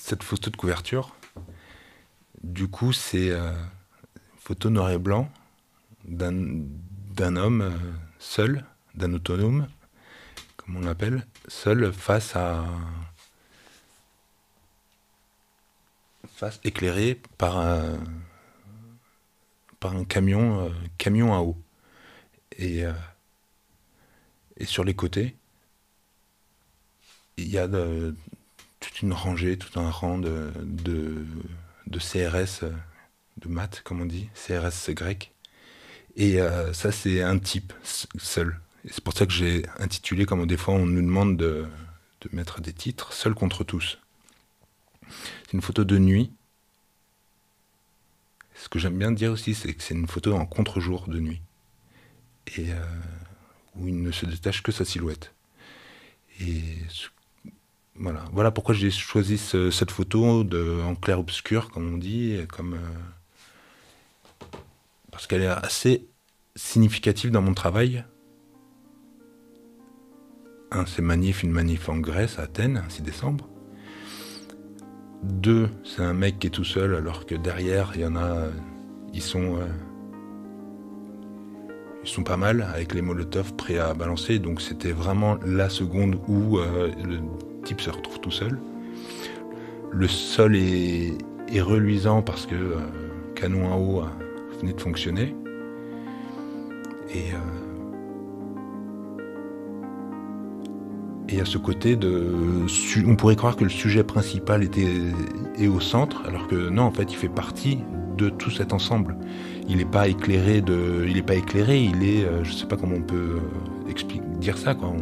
cette photo de couverture, du coup, c'est une photo noir et blanc d'un homme seul, d'un autonome, comme on l'appelle, seul face éclairé par un camion à eau. Et sur les côtés, il y a toute une rangée, tout un rang de CRS, de maths, comme on dit, CRS grec. Et ça, c'est un type seul. Et c'est pour ça que j'ai intitulé, comme des fois on nous demande de mettre des titres, Seul contre tous. C'est une photo de nuit. Ce que j'aime bien dire aussi, c'est que c'est une photo en contre-jour de nuit. Et où il ne se détache que sa silhouette. Et voilà pourquoi j'ai choisi cette photo en clair-obscur, comme on dit, parce qu'elle est assez significative dans mon travail. C'est une manif en Grèce, à Athènes, 6 décembre. 2, c'est un mec qui est tout seul, alors que derrière, il y en a, ils sont pas mal, avec les Molotov prêts à balancer. Donc c'était vraiment la seconde où le type se retrouve tout seul. Le sol est reluisant parce que canon à eau venait de fonctionner. Et il y a ce côté on pourrait croire que le sujet principal est au centre, alors que non, en fait, il fait partie de tout cet ensemble. Il n'est pas éclairé, je sais pas comment on peut dire ça, quoi.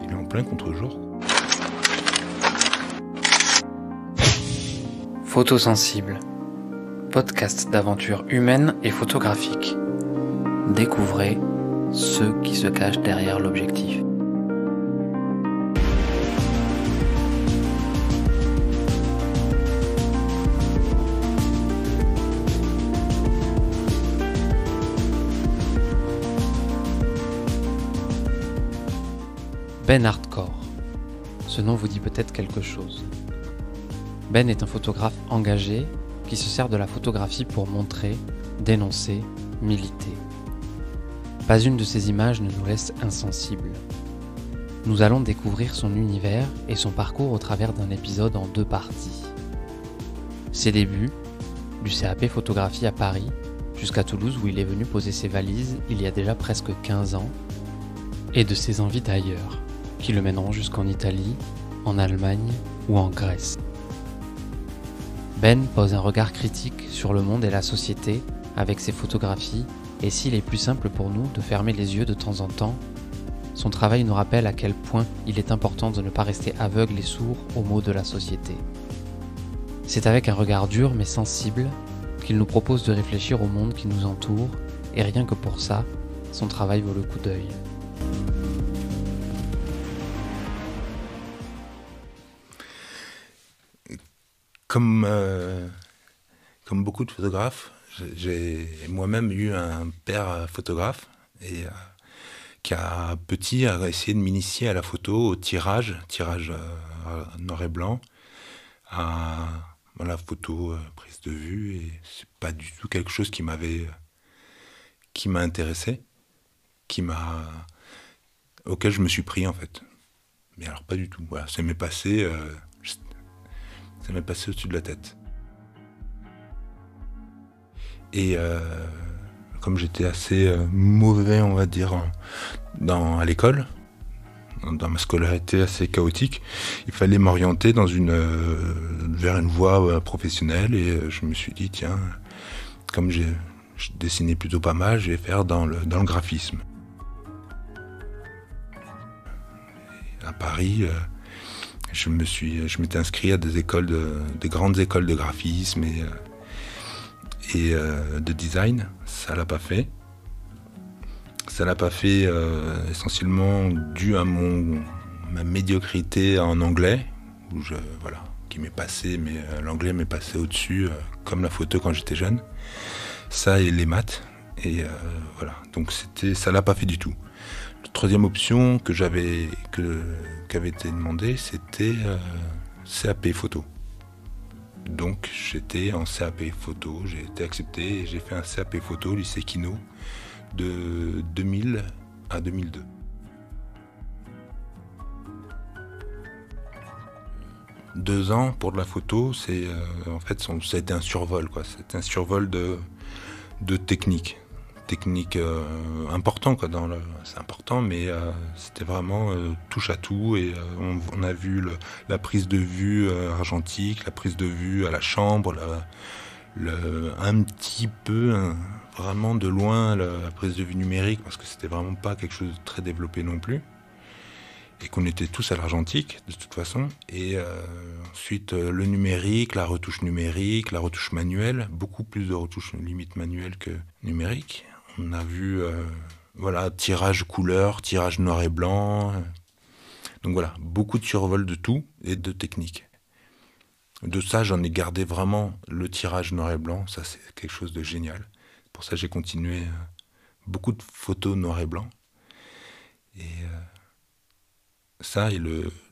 Il est en plein contre-jour. Photosensible, podcast d'aventures humaines et photographiques. Découvrez ceux qui se cachent derrière l'objectif. Ben Hardcore. Ce nom vous dit peut-être quelque chose. Ben est un photographe engagé qui se sert de la photographie pour montrer, dénoncer, militer. Pas une de ces images ne nous laisse insensibles. Nous allons découvrir son univers et son parcours au travers d'un épisode en 2 parties. Ses débuts, du CAP photographie à Paris, jusqu'à Toulouse où il est venu poser ses valises il y a déjà presque 15 ans, et de ses envies d'ailleurs, qui le mèneront jusqu'en Italie, en Allemagne ou en Grèce. Ben pose un regard critique sur le monde et la société avec ses photographies, et s'il est plus simple pour nous de fermer les yeux de temps en temps, son travail nous rappelle à quel point il est important de ne pas rester aveugle et sourd aux maux de la société. C'est avec un regard dur mais sensible qu'il nous propose de réfléchir au monde qui nous entoure, et rien que pour ça, son travail vaut le coup d'œil. Comme beaucoup de photographes, j'ai moi-même eu un père photographe et qui a essayé de m'initier à la photo, au tirage noir et blanc, à la photo prise de vue, et c'est pas du tout quelque chose qui m'a intéressé, auquel je me suis pris en fait. Mais alors pas du tout. Voilà, ça m'est passé au-dessus de la tête. Et comme j'étais assez mauvais, on va dire, à l'école, dans ma scolarité assez chaotique, il fallait m'orienter vers une voie professionnelle. Et je me suis dit, tiens, comme je dessinais plutôt pas mal, je vais faire dans le graphisme. Et à Paris, je m'étais inscrit à des grandes écoles de graphisme et de design. Ça l'a pas fait. Ça l'a pas fait essentiellement dû à ma médiocrité en anglais, qui m'est passé, mais l'anglais m'est passé au-dessus, comme la photo quand j'étais jeune. Ça et les maths. Et voilà. Donc ça l'a pas fait du tout. La troisième option qui avait été demandée, c'était CAP photo. Donc j'étais en CAP photo, j'ai été accepté et j'ai fait un CAP photo au lycée Kino de 2000 à 2002. Deux ans pour de la photo, c'est en fait ça a été un survol, quoi. C'était un survol de technique. Technique important, quoi. C'est important, mais c'était vraiment touche à tout. Et on a vu la prise de vue argentique, la prise de vue à la chambre, un petit peu, vraiment de loin, la prise de vue numérique, parce que c'était vraiment pas quelque chose de très développé non plus. Et qu'on était tous à l'argentique, de toute façon. Et ensuite, le numérique, la retouche manuelle, beaucoup plus de retouches limite manuelles que numériques. On a vu, voilà, tirage couleur, tirage noir et blanc. Donc voilà, beaucoup de survol de tout et de technique. De ça, j'en ai gardé vraiment le tirage noir et blanc. Ça, c'est quelque chose de génial. Pour ça, j'ai continué beaucoup de photos noir et blanc. Et ça et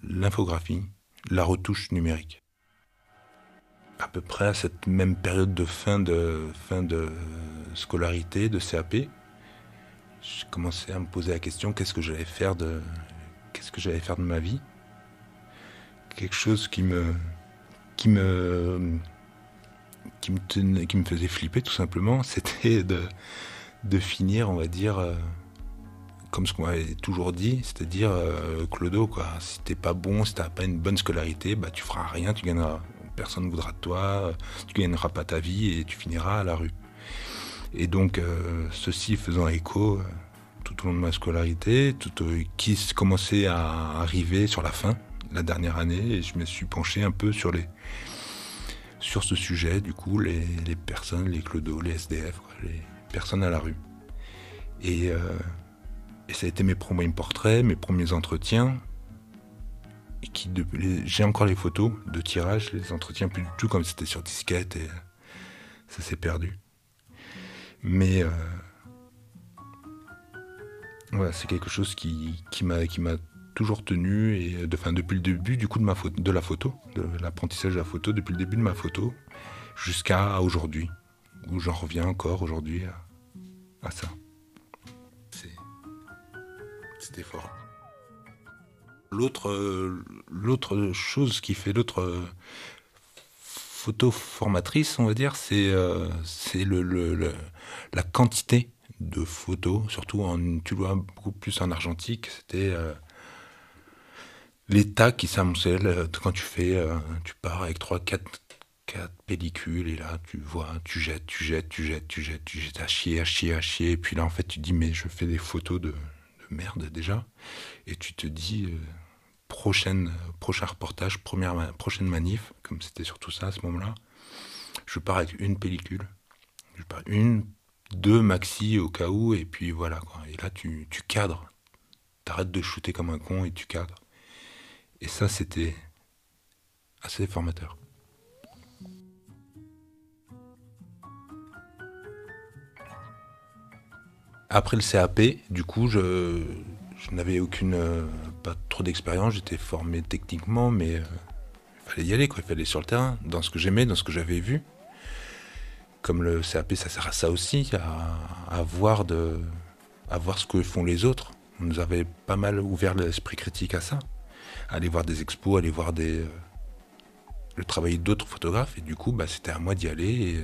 l'infographie, la retouche numérique. À peu près à cette même période de fin de scolarité, de CAP, j'ai commencé à me poser la question qu'est-ce que j'allais faire de ma vie. Quelque chose qui me faisait flipper tout simplement, c'était de finir, on va dire, comme ce qu'on m'avait toujours dit, c'est-à-dire Clodo, quoi. Si t'es pas bon, si t'as pas une bonne scolarité, bah tu feras rien, tu gagneras, personne ne voudra de toi, tu gagneras pas ta vie et tu finiras à la rue. Et donc ceci faisant écho tout au long de ma scolarité, qui commençait à arriver sur la fin, la dernière année, et je me suis penché un peu sur ce sujet, du coup, les personnes, les clodos, les SDF, quoi, les personnes à la rue. Et ça a été mes premiers portraits, mes premiers entretiens. J'ai encore les photos de tirage, les entretiens plus du tout comme c'était sur disquette et ça s'est perdu. Mais voilà, c'est quelque chose qui m'a toujours tenu et depuis le début du coup de la photo, de l'apprentissage de la photo, depuis le début de ma photo jusqu'à aujourd'hui, où j'en reviens encore aujourd'hui à ça. C'était fort. L'autre chose qui fait l'autre photo formatrice, on va dire, c'est la quantité de photos, surtout tu vois beaucoup plus en argentique, c'était l'état qui s'amoncelle quand tu pars avec 3-4 pellicules et là tu vois, tu jettes à chier, et puis là en fait tu te dis mais je fais des photos de merde déjà, et tu te dis prochain reportage, prochaine manif, comme c'était surtout ça à ce moment-là, je pars avec une pellicule, je pars deux maxi au cas où, et puis voilà quoi. Et là tu cadres, t'arrêtes de shooter comme un con et tu cadres. Et ça c'était assez formateur. Après le CAP, du coup, je n'avais pas trop d'expérience, j'étais formé techniquement, mais il fallait y aller, quoi. Il fallait aller sur le terrain, dans ce que j'aimais, dans ce que j'avais vu. Comme le CAP, ça sert à ça aussi, à voir ce que font les autres. On nous avait pas mal ouvert l'esprit critique à ça. Aller voir des expos, aller voir le travail d'autres photographes, et du coup, c'était à moi d'y aller.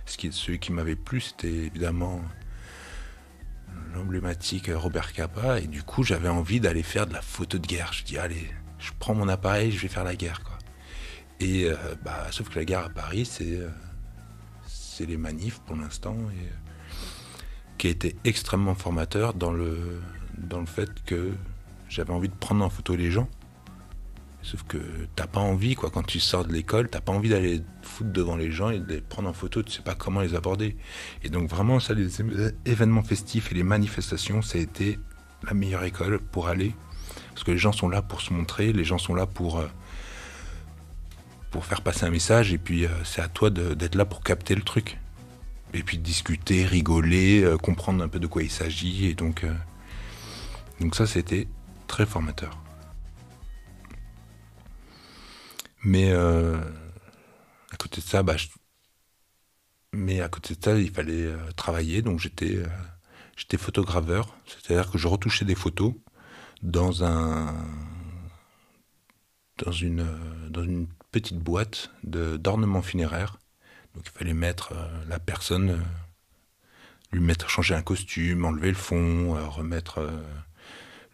Et celui qui m'avait plu, c'était évidemment l'emblématique Robert Capa, et du coup j'avais envie d'aller faire de la photo de guerre. Je dis allez, je prends mon appareil, je vais faire la guerre, quoi. Et sauf que la guerre à Paris, c'est les manifs pour l'instant, et qui a été extrêmement formateur dans le fait que j'avais envie de prendre en photo les gens. Sauf que t'as pas envie, quoi, quand tu sors de l'école, t'as pas envie d'aller te foutre devant les gens et de les prendre en photo, tu sais pas comment les aborder. Et donc vraiment, ça, les événements festifs et les manifestations, ça a été la meilleure école pour aller. Parce que les gens sont là pour se montrer, les gens sont là pour faire passer un message, et puis c'est à toi d'être là pour capter le truc. Et puis discuter, rigoler, comprendre un peu de quoi il s'agit. Et donc ça, c'était très formateur. Mais côté de ça, mais à côté de ça, il fallait travailler, donc j'étais photograveur, c'est-à-dire que je retouchais des photos dans dans une petite boîte d'ornements funéraires. Donc il fallait mettre la personne, changer un costume, enlever le fond,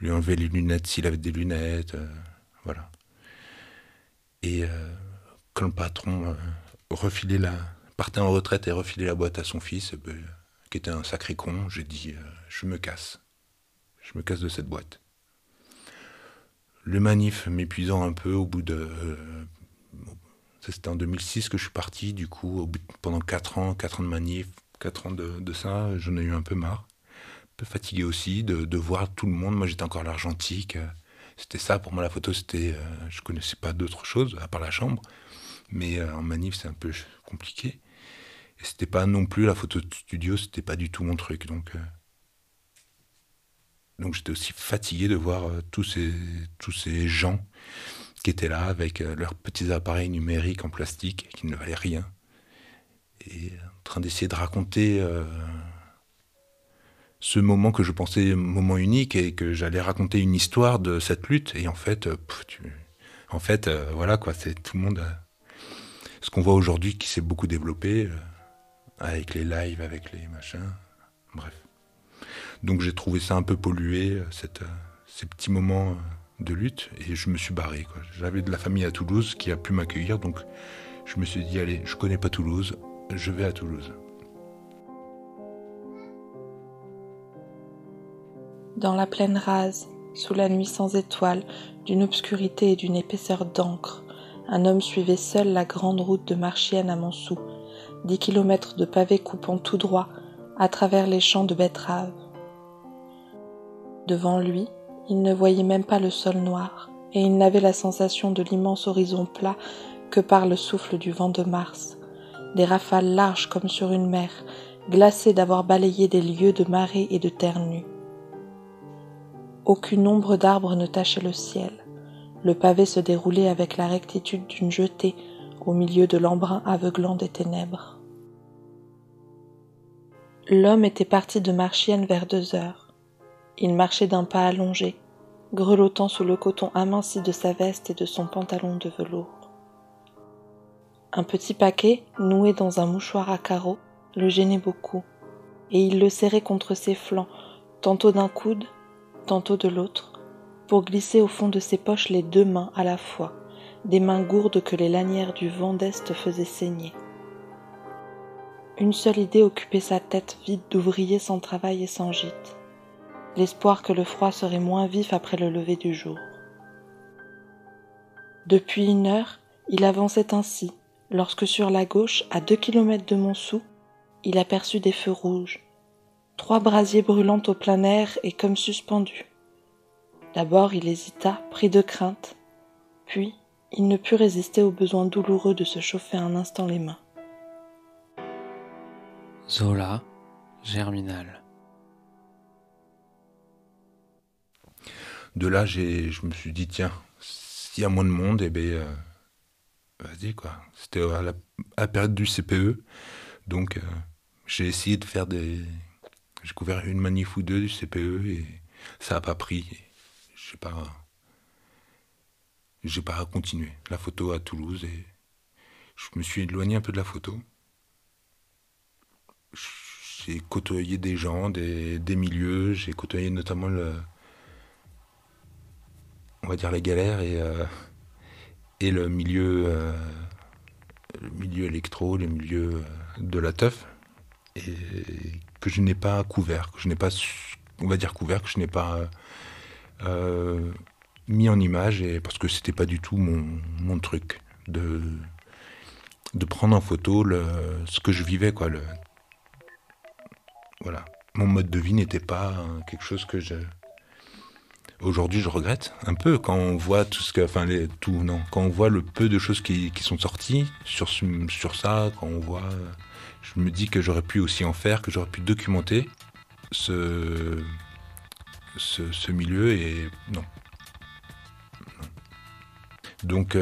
lui enlever les lunettes s'il avait des lunettes, voilà. Et quand le patron partait en retraite et refilait la boîte à son fils, qui était un sacré con, j'ai dit je me casse de cette boîte. Le manif m'épuisant un peu au bout de... c'était en 2006 que je suis parti, du coup, pendant 4 ans de manif, 4 ans de ça, j'en ai eu un peu marre. Un peu fatigué aussi de voir tout le monde. Moi, j'étais encore à l'argentique. C'était ça, pour moi, la photo, c'était... je connaissais pas d'autre chose, à part la chambre. Mais en manif, c'est un peu compliqué. Et c'était pas non plus la photo de studio, c'était pas du tout mon truc. Donc j'étais aussi fatigué de voir tous ces gens qui étaient là avec leurs petits appareils numériques en plastique qui ne valaient rien. Et en train d'essayer de raconter ce moment que je pensais moment unique et que j'allais raconter une histoire de cette lutte. Et en fait, voilà quoi, c'est tout le monde. Ce qu'on voit aujourd'hui qui s'est beaucoup développé avec les lives, avec les machins. Bref. Donc j'ai trouvé ça un peu pollué, ces petits moments de lutte, et je me suis barré, quoi. J'avais de la famille à Toulouse qui a pu m'accueillir, donc je me suis dit, allez, je connais pas Toulouse, je vais à Toulouse. Dans la plaine rase, sous la nuit sans étoiles, d'une obscurité et d'une épaisseur d'encre, un homme suivait seul la grande route de Marchiennes à Montsou, 10 kilomètres de pavés coupant tout droit à travers les champs de betteraves. Devant lui, il ne voyait même pas le sol noir, et il n'avait la sensation de l'immense horizon plat que par le souffle du vent de mars, des rafales larges comme sur une mer, glacées d'avoir balayé des lieues de marée et de terre nue. Aucune ombre d'arbre ne tachait le ciel. Le pavé se déroulait avec la rectitude d'une jetée au milieu de l'embrun aveuglant des ténèbres. L'homme était parti de Marchiennes vers 2 heures. Il marchait d'un pas allongé, grelottant sous le coton aminci de sa veste et de son pantalon de velours. Un petit paquet, noué dans un mouchoir à carreaux, le gênait beaucoup, et il le serrait contre ses flancs, tantôt d'un coude, tantôt de l'autre, pour glisser au fond de ses poches les 2 mains à la fois, des mains gourdes que les lanières du vent d'Est faisaient saigner. Une seule idée occupait sa tête vide d'ouvrier sans travail et sans gîte. L'espoir que le froid serait moins vif après le lever du jour. Depuis 1 heure, il avançait ainsi, lorsque sur la gauche, à 2 kilomètres de Montsou, il aperçut des feux rouges, 3 brasiers brûlant au plein air et comme suspendus. D'abord il hésita, pris de crainte, puis il ne put résister au besoin douloureux de se chauffer un instant les mains. Zola, Germinal. De là, je me suis dit, tiens, s'il y a moins de monde, vas-y, quoi. C'était à la période du CPE, donc j'ai essayé de faire j'ai couvert une manif ou 2 du CPE et ça n'a pas pris. J'ai pas continué la photo à Toulouse et je me suis éloigné un peu de la photo. J'ai côtoyé des gens, des milieux, j'ai côtoyé notamment on va dire les galères et le milieu électro, le milieu de la teuf, et que je n'ai pas couvert, que je n'ai pas, on va dire couvert, que je n'ai pas mis en image, et parce que c'était pas du tout mon truc de prendre en photo ce que je vivais, quoi. Voilà, mon mode de vie n'était pas quelque chose que aujourd'hui, je regrette un peu quand on voit quand on voit le peu de choses qui sont sorties sur ça, quand on voit, je me dis que j'aurais pu aussi en faire, que j'aurais pu documenter ce milieu et non. Donc,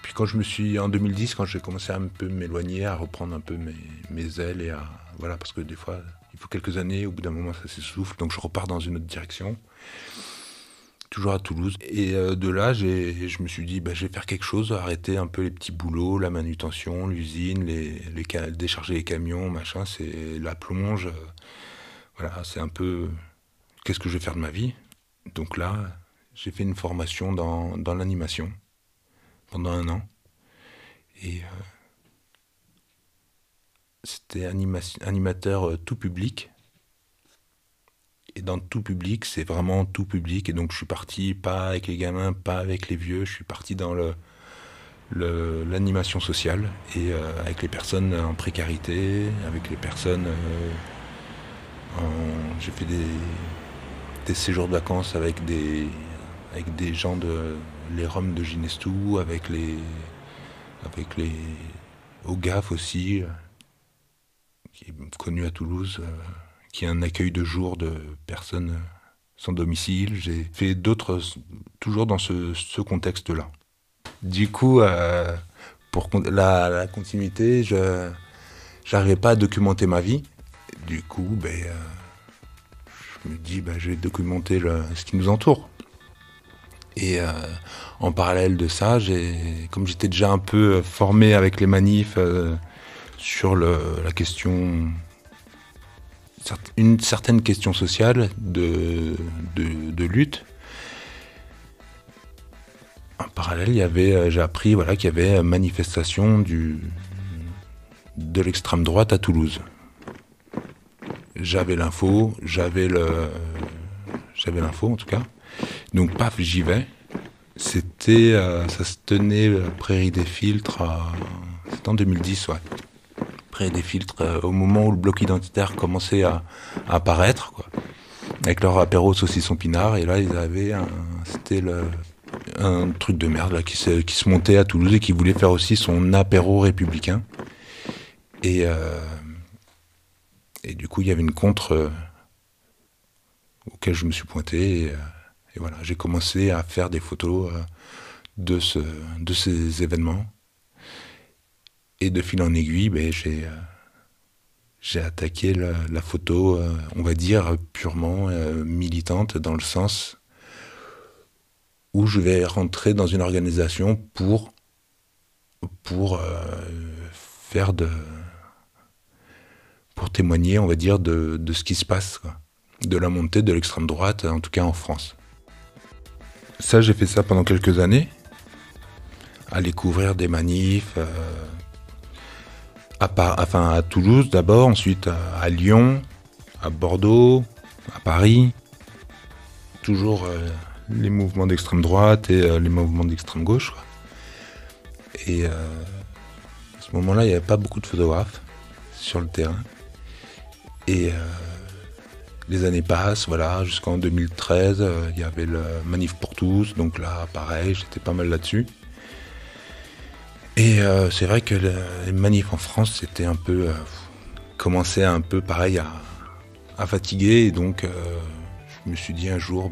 puis En 2010, quand j'ai commencé à un peu m'éloigner, à reprendre un peu mes ailes et voilà, parce que des fois, il faut quelques années, au bout d'un moment, ça s'essouffle, donc je repars dans une autre direction. Toujours à Toulouse. Et de là, je me suis dit, je vais faire quelque chose, arrêter un peu les petits boulots, la manutention, l'usine, décharger les camions, machin, c'est la plonge. Voilà, c'est un peu, qu'est-ce que je vais faire de ma vie? Donc là, j'ai fait une formation dans l'animation pendant 1 an. Et c'était animateur tout public. Et dans tout public, c'est vraiment tout public. Et donc je suis parti pas avec les gamins, pas avec les vieux. Je suis parti dans l'animation sociale et avec les personnes en précarité, avec les personnes... j'ai fait des séjours de vacances avec des gens les Roms de Ginestou, avec les au GAF aussi, qui est connu à Toulouse, qui a un accueil de jour de personnes sans domicile. J'ai fait d'autres, toujours dans ce contexte-là. Du coup, pour la continuité, je n'arrivais pas à documenter ma vie. Du coup, je me dis, je vais documenter ce qui nous entoure. Et en parallèle de ça, comme j'étais déjà un peu formé avec les manifs sur la question... une certaine question sociale de lutte. En parallèle, j'ai appris qu'il y avait manifestation de l'extrême droite à Toulouse. J'avais l'info en tout cas. Donc paf, j'y vais. Ça se tenait Prairie des Filtres, c'était en 2010, ouais. Prairie des Filtres, au moment où le bloc identitaire commençait à apparaître, quoi. Avec leur apéro saucisson pinard, et là ils avaient un truc de merde là, qui se montait à Toulouse et qui voulait faire aussi son apéro républicain. Et du coup il y avait une contre auquel je me suis pointé, et voilà, j'ai commencé à faire des photos de ces événements. Et de fil en aiguille, j'ai attaqué la photo, on va dire, purement militante, dans le sens où je vais rentrer dans une organisation pour témoigner, on va dire, de ce qui se passe, quoi. De la montée de l'extrême droite, en tout cas en France. Ça, j'ai fait ça pendant quelques années, aller couvrir des manifs, à Toulouse d'abord, ensuite à Lyon, à Bordeaux, à Paris. Toujours les mouvements d'extrême droite et les mouvements d'extrême gauche, quoi. Et à ce moment-là, il n'y avait pas beaucoup de photographes sur le terrain. Et les années passent, voilà, jusqu'en 2013, il y avait le Manif pour tous, donc là, pareil, j'étais pas mal là-dessus. Et c'est vrai que les manifs en France, c'était un peu... commençait un peu, pareil, à fatiguer. Et donc, je me suis dit un jour,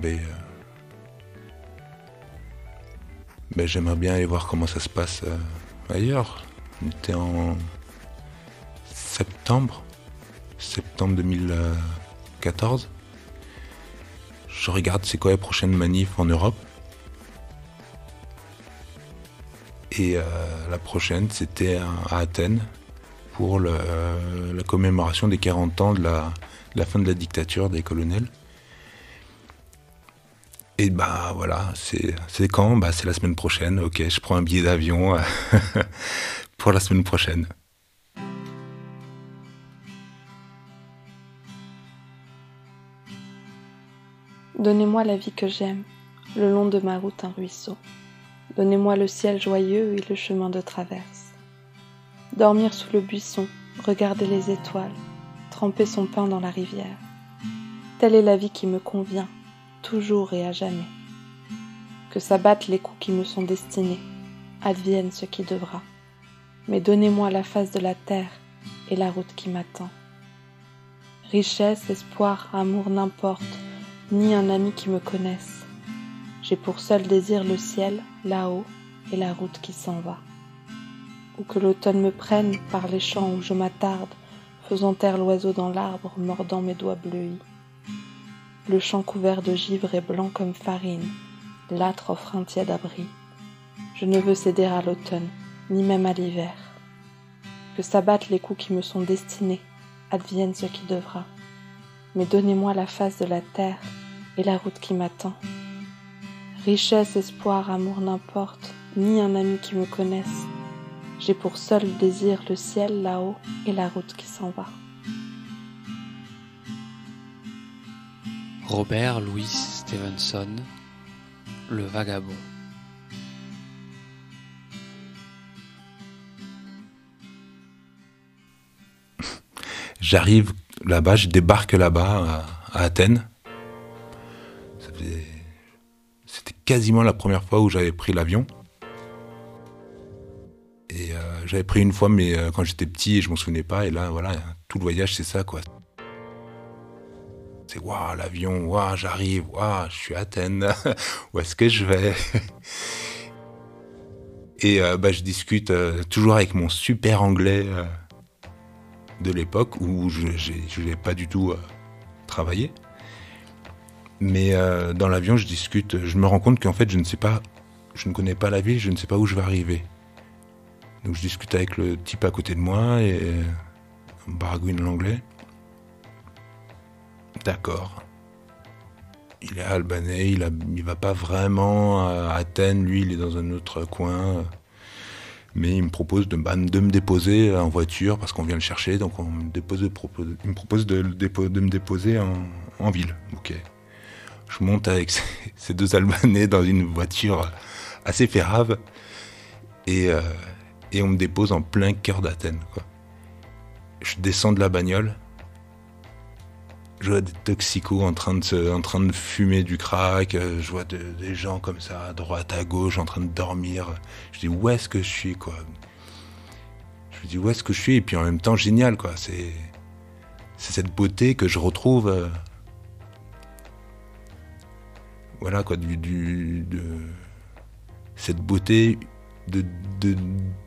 j'aimerais bien aller voir comment ça se passe ailleurs. On était en septembre 2014. Je regarde c'est quoi les prochaines manifs en Europe. Et la prochaine, c'était à Athènes, pour la commémoration des 40 ans de la fin de la dictature des colonels. Et voilà, c'est quand? C'est la semaine prochaine. Ok, je prends un billet d'avion pour la semaine prochaine. Donnez-moi la vie que j'aime, le long de ma route un ruisseau. Donnez-moi le ciel joyeux et le chemin de traverse. Dormir sous le buisson, regarder les étoiles, tremper son pain dans la rivière. Telle est la vie qui me convient, toujours et à jamais. Que s'abattent les coups qui me sont destinés, advienne ce qui devra. Mais donnez-moi la face de la terre et la route qui m'attend. Richesse, espoir, amour, n'importe, ni un ami qui me connaisse. J'ai pour seul désir le ciel, là-haut, et la route qui s'en va. ou que l'automne me prenne par les champs où je m'attarde, faisant taire l'oiseau dans l'arbre, mordant mes doigts bleuis. Le champ couvert de givre est blanc comme farine, l'âtre offre un tiède abri. Je ne veux céder à l'automne, ni même à l'hiver. Que s'abattent les coups qui me sont destinés, advienne ce qui devra. Mais donnez-moi la face de la terre et la route qui m'attend. Richesse, espoir, amour n'importe, ni un ami qui me connaisse. J'ai pour seul désir le ciel là-haut et la route qui s'en va. Robert Louis Stevenson, Le Vagabond. J'arrive là-bas, je débarque là-bas à Athènes. C'était quasiment la première fois où j'avais pris l'avion. Et j'avais pris une fois, mais quand j'étais petit, je m'en souvenais pas. Et là, voilà, tout le voyage, c'est ça, quoi. C'est waouh, l'avion, waouh, j'arrive, waouh, je suis à Athènes. Où est-ce que je vais? Et je discute toujours avec mon super anglais de l'époque où je n'ai pas du tout travaillé. Mais dans l'avion, je discute, je me rends compte qu'en fait, je ne connais pas la ville, je ne sais pas où je vais arriver. Donc je discute avec le type à côté de moi et on baragouine l'anglais. D'accord. Il est albanais, il va pas vraiment à Athènes, lui il est dans un autre coin. Mais il me propose de me déposer en voiture parce qu'on vient le chercher, donc il me propose de me déposer en ville. Ok. Je monte avec ces deux Albanais dans une voiture assez férave et on me dépose en plein cœur d'Athènes, quoi. Je descends de la bagnole, je vois des toxicos en train de fumer du crack, je vois des gens comme ça, à droite, à gauche, en train de dormir. Je dis, où est-ce que je suis, quoi? Je me dis, où est-ce que je suis? Et puis en même temps, génial, quoi. C'est cette beauté que je retrouve, voilà, quoi, cette beauté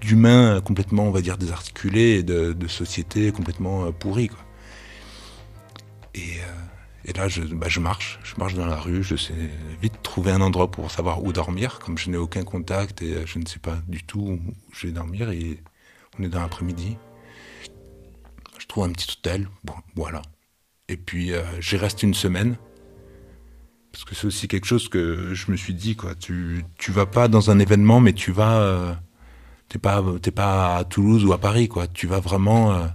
d'humain complètement, on va dire, désarticulé et de société complètement pourrie, quoi. Et là, je marche dans la rue, je sais vite trouver un endroit pour savoir où dormir, comme je n'ai aucun contact et je ne sais pas du tout où je vais dormir, et on est dans l'après-midi. Je trouve un petit hôtel, bon, voilà. Et puis j'y reste une semaine, parce que c'est aussi quelque chose que je me suis dit, quoi. Tu vas pas dans un événement, mais tu vas... t'es pas à Toulouse ou à Paris, quoi. Tu vas vraiment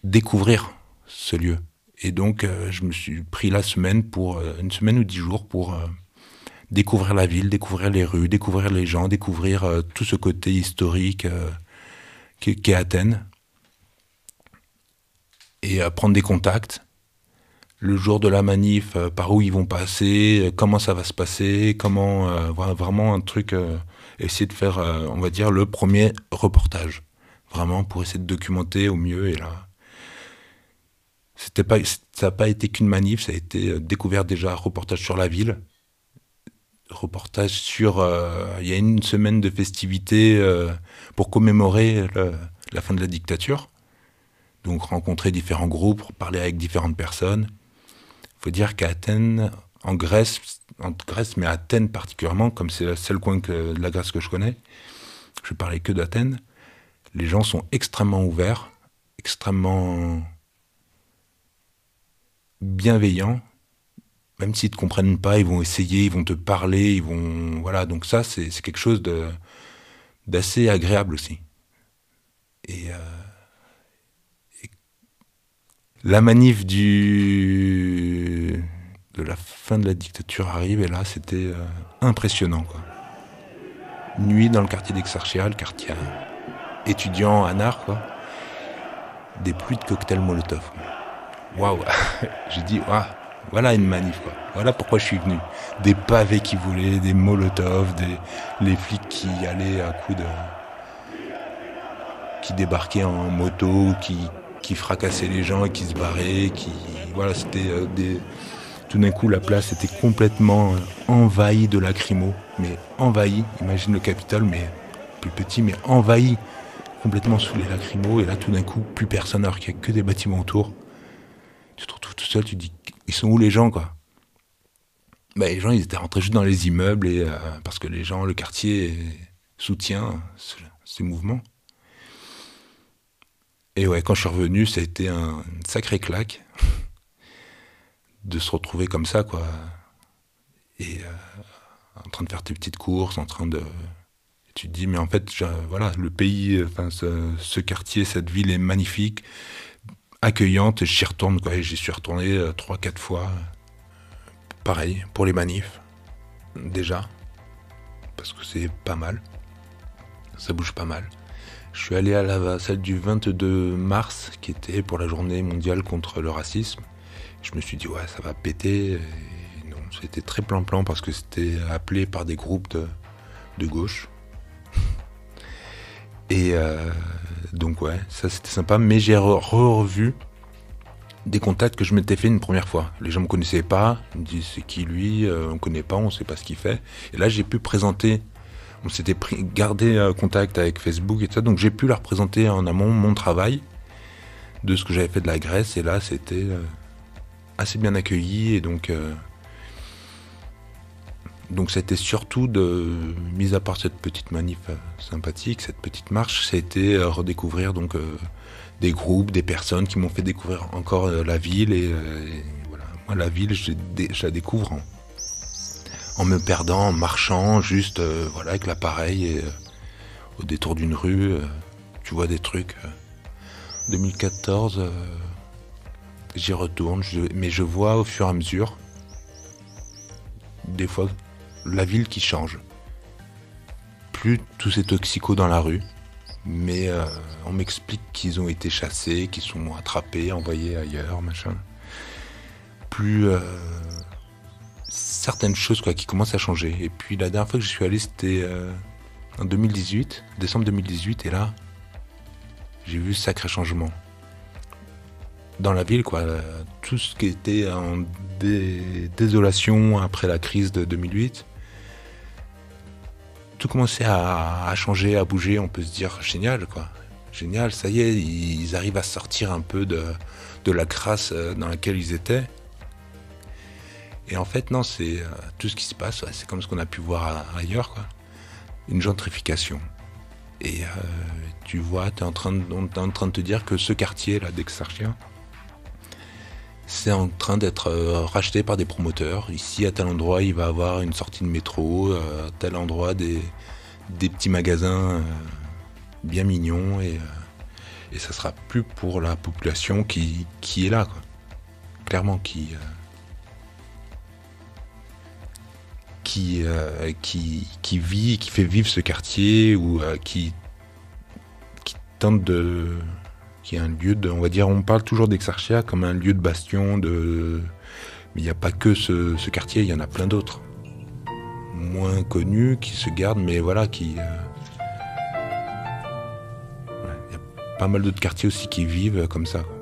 découvrir ce lieu. Et donc, je me suis pris la semaine une semaine ou 10 jours pour découvrir la ville, découvrir les rues, découvrir les gens, découvrir tout ce côté historique qu'est Athènes. Et prendre des contacts. Le jour de la manif, par où ils vont passer, comment ça va se passer, voilà, vraiment un truc, essayer de faire, on va dire, le premier reportage. Vraiment, pour essayer de documenter au mieux. Et là, ça n'a pas été qu'une manif, ça a été découvert déjà, reportage sur la ville, reportage sur... il y a une semaine de festivités pour commémorer la fin de la dictature. Donc rencontrer différents groupes, parler avec différentes personnes. Il faut dire qu'à Athènes, en Grèce, mais à Athènes particulièrement, comme c'est le seul coin de la Grèce que je connais, je parlais que d'Athènes, les gens sont extrêmement ouverts, extrêmement bienveillants. Même s'ils ne te comprennent pas, ils vont essayer, ils vont te parler, voilà, donc ça, c'est quelque chose d'assez agréable aussi. Et la manif de la fin de la dictature arrive, et là, c'était impressionnant, quoi. Nuit dans le quartier d'Exarchia, le quartier étudiant à Nard, quoi. Des pluies de cocktails Molotov. Waouh. J'ai dit, waouh, voilà une manif, quoi. Voilà pourquoi je suis venu. Des pavés qui volaient, des Molotov, les flics qui allaient à coups de... qui débarquaient en moto, qui fracassaient les gens et qui se barraient, voilà, c'était tout d'un coup, la place était complètement envahie de lacrymos, mais envahie, imagine le Capitole, mais plus petit, mais envahi complètement sous les lacrymos. Et là, tout d'un coup, plus personne, alors qu'il n'y a que des bâtiments autour. Tu te retrouves tout seul, tu te dis, ils sont où les gens, quoi? Les gens, ils étaient rentrés juste dans les immeubles, et, parce que les gens, le quartier soutient ces mouvements. Et ouais, quand je suis revenu, ça a été une sacrée claque de se retrouver comme ça, quoi. Et en train de faire tes petites courses, en train de... Et tu te dis, mais en fait, voilà, le pays, enfin, ce quartier, cette ville est magnifique, accueillante, et j'y retourne, quoi. Et j'y suis retourné 3-4 fois. Pareil, pour les manifs, déjà, parce que c'est pas mal, ça bouge pas mal. Je suis allé à celle du 22 mars, qui était pour la journée mondiale contre le racisme. Je me suis dit, ouais, ça va péter. Et non, c'était très plan-plan, parce que c'était appelé par des groupes de gauche. Et donc ouais, ça c'était sympa, mais j'ai revu des contacts que je m'étais fait une première fois. Les gens me connaissaient pas, ils me disent c'est qui lui, on connaît pas, on sait pas ce qu'il fait. Et là j'ai pu présenter, on s'était gardé contact avec Facebook et tout ça, donc j'ai pu leur présenter en amont mon travail de ce que j'avais fait de la Grèce, et là c'était assez bien accueilli, et donc c'était surtout mis à part cette petite manif sympathique, cette petite marche, ça a été redécouvrir donc des groupes, des personnes qui m'ont fait découvrir encore la ville, et voilà. Moi la ville je la découvre en me perdant, en marchant juste voilà, avec l'appareil, et au détour d'une rue tu vois des trucs. 2014 j'y retourne, mais je vois au fur et à mesure des fois la ville qui change. Plus tous ces toxicos dans la rue, mais on m'explique qu'ils ont été chassés, qu'ils sont attrapés, envoyés ailleurs, machin. Plus certaines choses, quoi, qui commencent à changer. Et puis la dernière fois que je suis allé, c'était en 2018, décembre 2018, et là, j'ai vu sacré changement. Dans la ville, quoi, tout ce qui était en désolation après la crise de 2008, tout commençait à changer, à bouger. On peut se dire génial, quoi. Génial, ça y est, ils arrivent à sortir un peu de la crasse dans laquelle ils étaient. Et en fait, non, c'est tout ce qui se passe, c'est comme ce qu'on a pu voir ailleurs, quoi. Une gentrification. Et tu vois, on est en train de te dire que ce quartier là d'Exarchia, c'est en train d'être racheté par des promoteurs. Ici, à tel endroit, il va avoir une sortie de métro, à tel endroit, des petits magasins bien mignons, et ça sera plus pour la population qui est là, quoi. Clairement, qui vit, qui fait vivre ce quartier, ou qui tente de... qui est un lieu de... On va dire, on parle toujours d'Exarchia comme un lieu de bastion, mais il n'y a pas que ce quartier, il y en a plein d'autres. Moins connus, qui se gardent, mais voilà, il y a pas mal d'autres quartiers aussi qui vivent comme ça, quoi.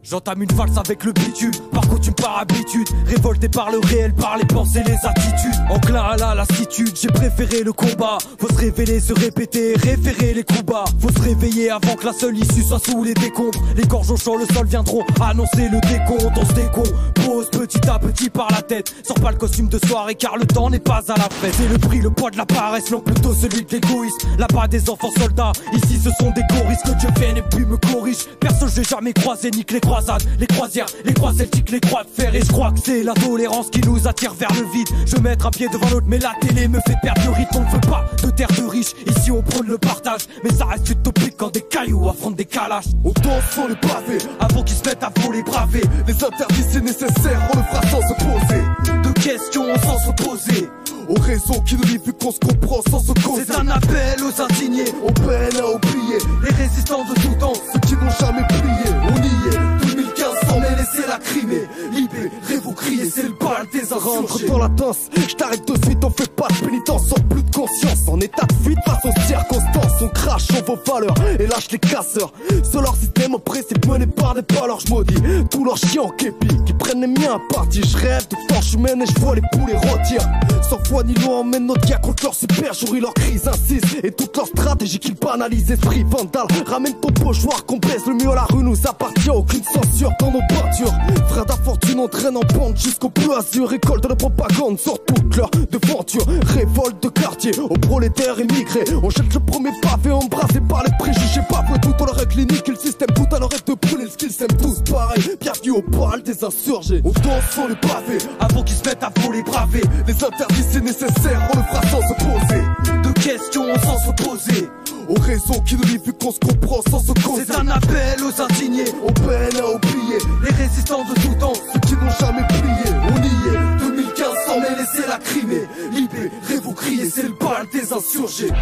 J'entame une valse avec le bitume, par coutume, par habitude. Révolté par le réel, par les pensées, les attitudes. Enclin à la lassitude, j'ai préféré le combat. Faut se révéler, se répéter, référer les coups bas. Faut se réveiller avant que la seule issue soit sous les décombres. Les gorges au champ, le sol viendront annoncer le décompte. On se décompose petit à petit par la tête. Sors pas le costume de soirée car le temps n'est pas à la fête. C'est le prix, le poids de la paresse, non plutôt celui de l'égoïsme. Là-bas des enfants soldats, ici ce sont des choristes. Que Dieu vienne et puis me corrige. Perso j'ai jamais croisé, nique les croisades, les croisières, les croix celtiques, les croix de fer. Et je crois que c'est la tolérance qui nous attire vers le vide. Je vais mettre un pied devant l'autre, mais la télé me fait perdre le rythme. On ne veut pas de terre de riches, ici on prône le partage. Mais ça reste utopique quand des cailloux affrontent des calaches. On danse sur le pavé, avant qu'ils se mettent à voler braver. les interdits c'est nécessaire, on le fera sans se poser. De questions sans se poser. Aux raisons qui nous livrent vu qu'on se comprend sans se causer. C'est un appel aux indignés, On peine à oublier les résistants de tout temps, ceux qui n'ont jamais plié. On y est, 2015 sans mais laisser la Crimée. Libérez, vous criez, c'est le bal des insurgés. Rentre dans la danse, je t'arrête de suite, on fait pas de pénitence, sans plus de conscience. En état de fuite face aux circonstances, on crache sur vos valeurs et lâche les casseurs. Sur leur système oppressif mené par des valeurs, je maudis tous leurs chiens en képi qui prennent les miens à partie. Je rêve de torches humaines et je vois les poulets rôtir. Sans foi ni loi, emmène nos dias contre leur super jury, leur crise insiste et toute leur stratégie qu'ils banalisent. Esprit vandale, ramène ton pochoir qu'on baisse. Le mieux à la rue nous appartient, aucune censure dans nos peintures. Frères d'infortune, on traîne en pente jusqu'au bleu azur. Récolte de propagande sur toute leur devanture. Révolte de quartier aux prolétaires immigrés. On jette le premier pavé embrasé par les préjugés. Bafoué tout dans leur règle clinique et le système. Tout à leur rêve de brûler le skill, s'aiment tous pareil. Bienvenue au bal des insurgés. On danse sur les pavés avant qu'ils se mettent à voler braver. Les interdits c'est nécessaire, on le fera sans se poser de questions sans se poser. Aux raisons qui nous livrent vu qu'on se comprend sans se causer. C'est un appel aux indignés, on peine à oublier les résistants de tout temps, ceux qui n'ont jamais plié. On y est, 2015 sans mêler, c'est la Crimée. Libérez, vous criez, c'est le bal des insurgés.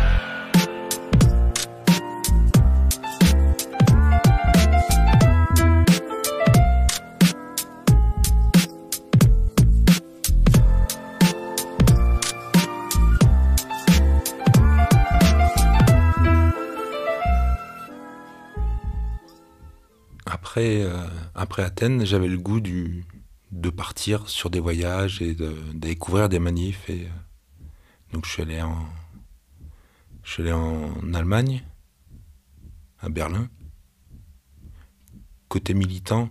Après Athènes, j'avais le goût de partir sur des voyages et de découvrir des manifs. Et, donc je suis allé en Allemagne, à Berlin. Côté militant,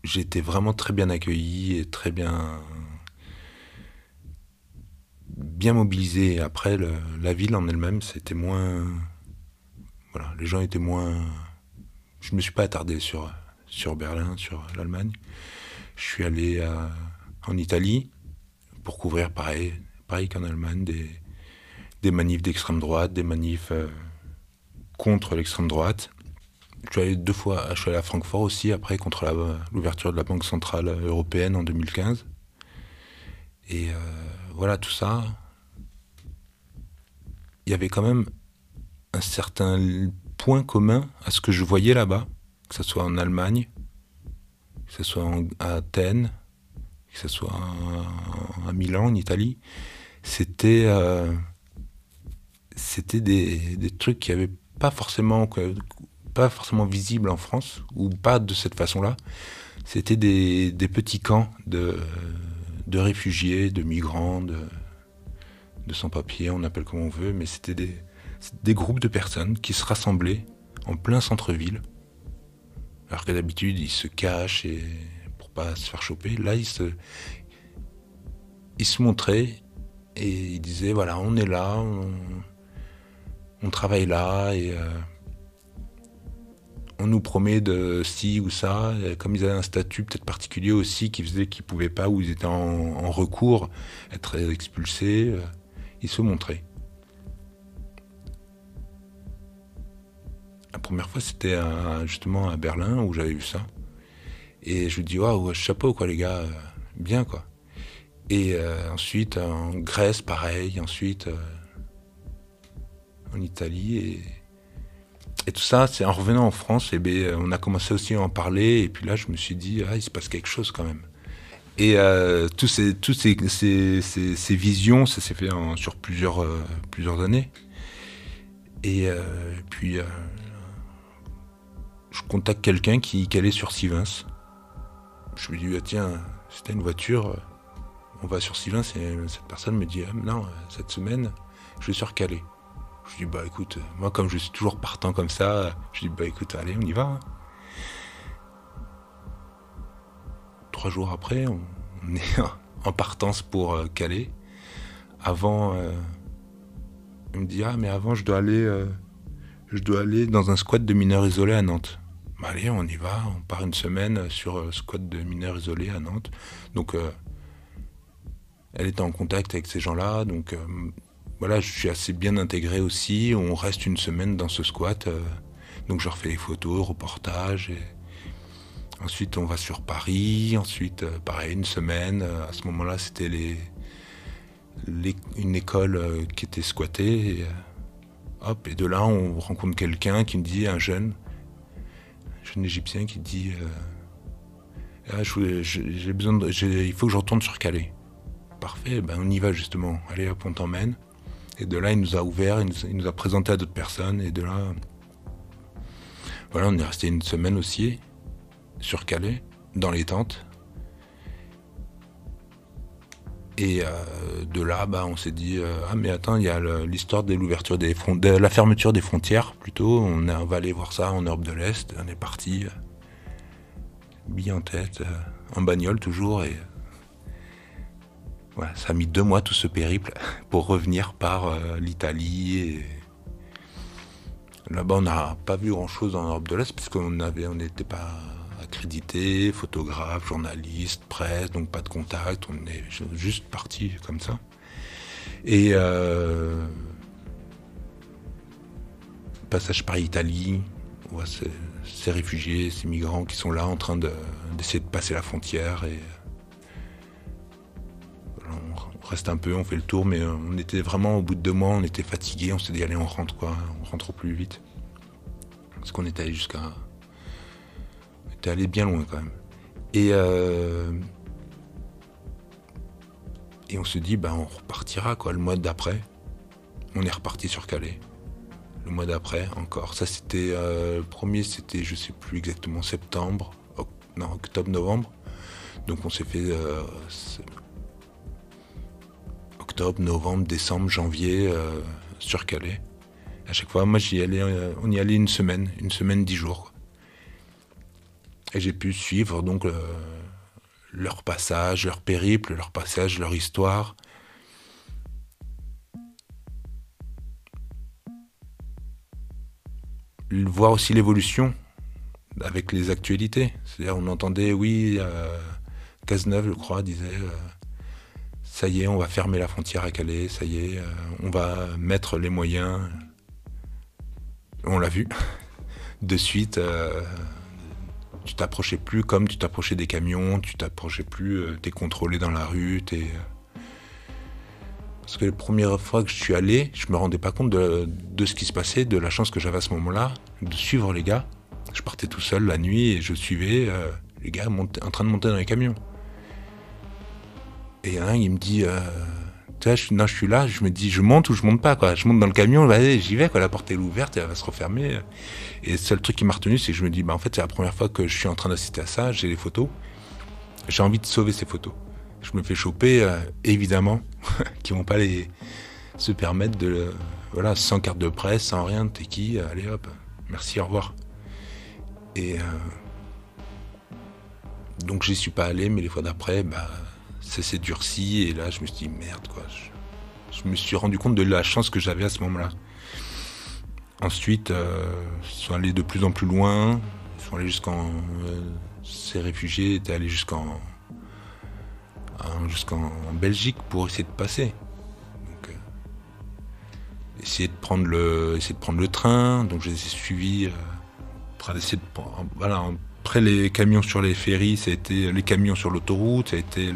j'ai été vraiment très bien accueilli et très bien mobilisé. Après, la ville en elle-même, c'était moins... Voilà, les gens étaient moins... Je ne me suis pas attardé sur Berlin, sur l'Allemagne. Je suis allé en Italie pour couvrir, pareil qu'en Allemagne, des manifs d'extrême droite, des manifs contre l'extrême droite. Je suis allé 2 fois, je suis allé à Francfort aussi, après, contre l'ouverture de la Banque Centrale Européenne en 2015. Et voilà, tout ça, il y avait quand même un certain point commun à ce que je voyais là-bas, que ce soit en Allemagne, que ce soit à Athènes, que ce soit à Milan, en Italie. C'était des trucs qui n'avaient pas forcément visibles en France, ou pas de cette façon-là. C'était des petits camps de réfugiés, de migrants, de sans-papiers, on appelle comme on veut, mais c'était des groupes de personnes qui se rassemblaient en plein centre-ville, alors que d'habitude ils se cachent pour pas se faire choper. Là ils se montraient et ils disaient voilà, on est là, on travaille là et on nous promet de ci ou ça. Et comme ils avaient un statut peut-être particulier aussi qui faisait qu'ils pouvaient pas, ou ils étaient en recours, être expulsés, ils se montraient. La première fois, c'était justement à Berlin où j'avais vu ça. Et je me dis, waouh, chapeau, quoi, les gars, bien, quoi. Et ensuite, en Grèce, pareil, ensuite, en Italie. Et tout ça, c'est en revenant en France, on a commencé aussi à en parler. Et puis là, je me suis dit, il se passe quelque chose quand même. Et toutes ces visions, ça s'est fait sur plusieurs années. Et puis... je contacte quelqu'un qui allait sur Sivens. Je lui dis, tiens, si t'as une voiture, on va sur Sivens. Et cette personne me dit, non, cette semaine, je vais sur Calais. Je dis, écoute, moi comme je suis toujours partant comme ça, je dis, écoute, allez, on y va. 3 jours après, on est en partance pour Calais. Avant, il me dit, mais avant, je dois aller dans un squat de mineurs isolés à Nantes. Allez, on y va, on part une semaine sur squat de mineurs isolés à Nantes. Donc, elle était en contact avec ces gens-là, donc voilà, je suis assez bien intégré aussi. On reste une semaine dans ce squat, donc je refais les photos, reportages. Et ensuite, on va sur Paris. Ensuite, pareil, une semaine. À ce moment-là, c'était une école qui était squattée. Et de là, on rencontre quelqu'un qui me dit, un jeune égyptien qui dit Là, j'ai besoin il faut que je retourne sur Calais. Parfait, on y va justement. Allez hop, on t'emmène. Et de là, il nous a ouvert, il nous a présenté à d'autres personnes. Et de là, voilà, on est resté une semaine aussi sur Calais, dans les tentes. Et de là, on s'est dit, ah mais attends, il y a l'histoire de l'ouverture de la fermeture des frontières, plutôt. On va aller voir ça en Europe de l'Est. On est parti, billet en tête, en bagnole toujours. Et voilà, ça a mis 2 mois tout ce périple pour revenir par l'Italie. Et là-bas, on n'a pas vu grand-chose en Europe de l'Est, puisqu'on n'était pas accrédité, photographe, journaliste, presse, donc pas de contact. On est juste parti comme ça. Et passage par Italie, on voit ces réfugiés, ces migrants qui sont là en train d'essayer de passer la frontière. Et on reste un peu, on fait le tour, mais on était vraiment au bout de 2 mois, on était fatigués, on s'est dit allez, on rentre au plus vite. Parce qu'on était allé on était allé bien loin quand même. Et on se dit on repartira le mois d'après. On est reparti sur Calais. Le mois d'après encore. Ça c'était le premier, c'était je sais plus exactement octobre, novembre. Donc on s'est fait octobre, novembre, décembre, janvier sur Calais. À chaque fois, moi on y allait une semaine, 10 jours. Et j'ai pu suivre donc leur passage, leur périple, leur passage, leur histoire. Voir aussi l'évolution avec les actualités. C'est-à-dire on entendait, Cazeneuve, je crois, disait ça y est, on va fermer la frontière à Calais, ça y est, on va mettre les moyens. On l'a vu de suite. Tu t'approchais plus comme tu t'approchais des camions, tu t'approchais plus, t'es contrôlé dans la rue, Parce que la première fois que je suis allé, je me rendais pas compte de ce qui se passait, de la chance que j'avais à ce moment-là, de suivre les gars. Je partais tout seul la nuit et je suivais les gars en train de monter dans les camions. Et un, il me dit, je suis là, je me dis, je monte ou je monte pas, quoi. Je monte dans le camion, j'y vais, quoi. La porte est ouverte, elle va se refermer. Et le seul truc qui m'a retenu, c'est que je me dis, en fait, c'est la première fois que je suis en train d'assister à ça, j'ai les photos. J'ai envie de sauver ces photos. Je me fais choper, évidemment, qui vont pas se permettre sans carte de presse, sans rien, t'es qui, allez hop, merci, au revoir. Et donc j'y suis pas allé, mais les fois d'après, ça s'est durci, et là je me suis dit, merde, quoi. Je me suis rendu compte de la chance que j'avais à ce moment-là. Ensuite, ils sont allés de plus en plus loin, ils sont allés ces réfugiés étaient allés jusqu'en Belgique pour essayer de passer. Donc, essayer de prendre le train. Donc je les ai suivis pour essayer de après les camions sur les ferries, ça a été les camions sur l'autoroute, ça a été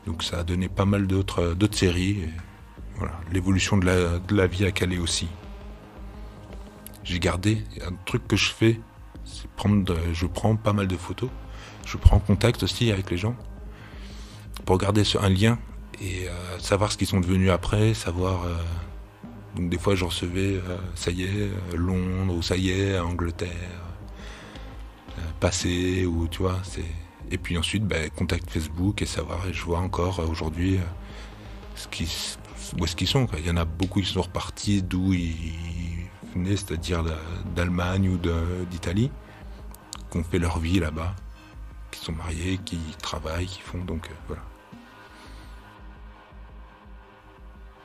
donc ça a donné pas mal d'autres séries. Et voilà, l'évolution de la vie à Calais aussi. J'ai gardé un truc que je fais, c'est je prends pas mal de photos, je prends contact aussi avec les gens pour garder un lien et savoir ce qu'ils sont devenus après, savoir. Donc des fois je recevais, ça y est, Londres, ou ça y est, Angleterre, passé, ou tu vois, et puis ensuite contact Facebook et savoir, et je vois encore aujourd'hui où est-ce qu'ils sont, quoi. Il y en a beaucoup qui sont repartis d'où ils venaient, c'est-à-dire d'Allemagne ou d'Italie, qui ont fait leur vie là-bas, qui sont mariés, qui travaillent, qui font, donc voilà.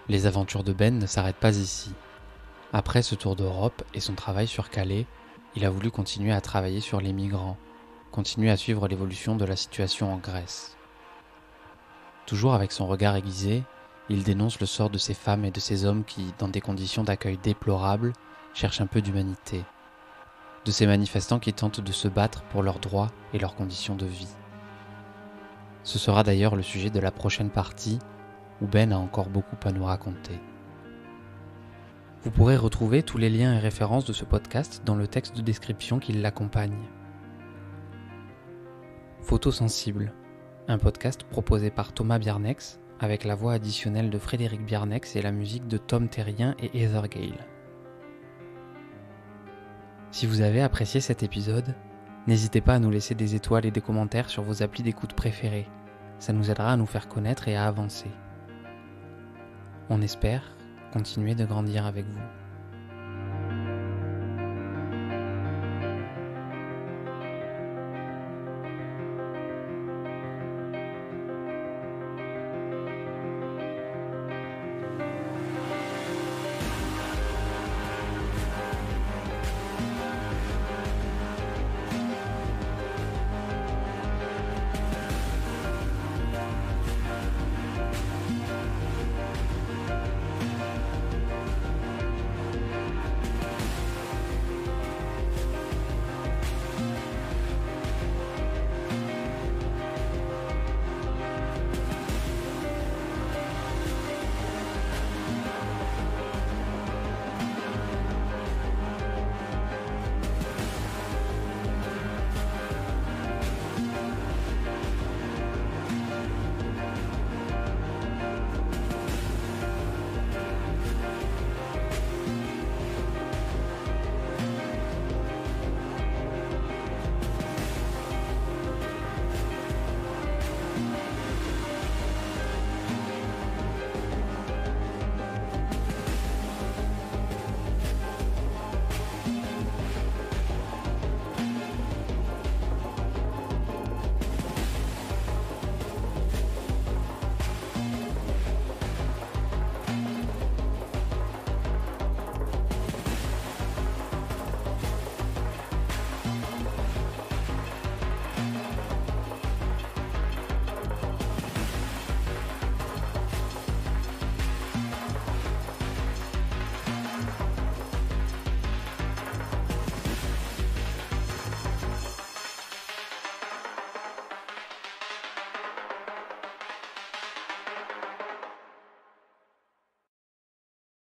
Les aventures de Ben ne s'arrêtent pas ici. Après ce tour d'Europe et son travail sur Calais, il a voulu continuer à travailler sur les migrants, continuer à suivre l'évolution de la situation en Grèce. Toujours avec son regard aiguisé, il dénonce le sort de ces femmes et de ces hommes qui, dans des conditions d'accueil déplorables, cherchent un peu d'humanité. De ces manifestants qui tentent de se battre pour leurs droits et leurs conditions de vie. Ce sera d'ailleurs le sujet de la prochaine partie, où Ben a encore beaucoup à nous raconter. Vous pourrez retrouver tous les liens et références de ce podcast dans le texte de description qui l'accompagne. Photosensible, un podcast proposé par Thomas Biarnex avec la voix additionnelle de Frédéric Biarnex et la musique de Tom Terrien et Heather Gale. Si vous avez apprécié cet épisode, n'hésitez pas à nous laisser des étoiles et des commentaires sur vos applis d'écoute préférés. Ça nous aidera à nous faire connaître et à avancer. On espère continuer de grandir avec vous.